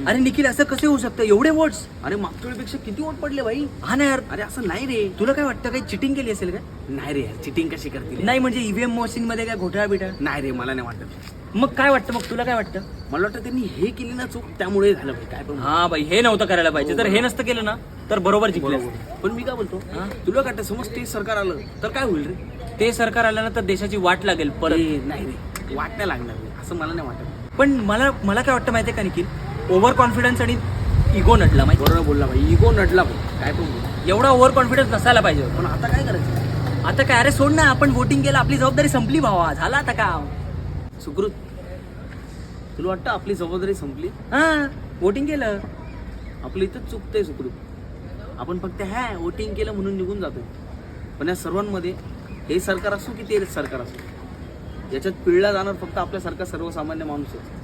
अरे निखिल असं कसे होऊ शकतं, एवढे वोट्स? अरे मागच्या वेळेपेक्षा किती वोट पडले भाई. हा ना यार. अरे असं नाही रे. तुला काय वाटतं, काही चिटिंग केली असेल का? नाही रे, चिटिंग कशी करतील? नाही म्हणजे ईव्हीएम मशीन मध्ये काय घोटाळा बिटाळा? नाही रे, मला नाही वाटत. मग काय वाटतं, मग तुला काय वाटतं? मला वाटतं त्यांनी हे केली ना चूक, त्यामुळे झालं भाई. काय पण हा बाई, हे नव्हतं करायला पाहिजे. जर हे नसतं केलं ना तर बरोबर जिंकलं असतं. बरोबर. पण मी काय बोलतो, हा? तुला काय वाटतं, समज ते सरकार आलं तर काय होईल रे? ते सरकार आलं ना तर देशाची वाट लागेल परत. नाही रे, वाट नाही लागणार रे, असं मला नाही वाटत. पण मला काय वाटतं माहितीये का निखिल, ओव्हर कॉन्फिडन्स आणि इगो नटला माहिती. बरोबर बोलला भाई, इगो नडला भाई. काय पण बोल. एवढा ओव्हर कॉन्फिडन्स नसायला पाहिजे होता. पण आता काय करायचं? आता काय, अरे सोड ना, आपण वोटिंग केलं, आपली जबाबदारी संपली भावा, झाला आता काम. सुकृत, तुला वाटतं आपली जबाबदारी संपली? हा, वोटिंग केलं. आपलं इथंच चुकतंय सुकृत. आपण फक्त वोटिंग केलं म्हणून निघून जातो. पण या सर्वांमध्ये हे सरकार असो की ते सरकार असो, याच्यात पिळला जाणार फक्त आपल्यासारखा सर्वसामान्य माणूस आहे.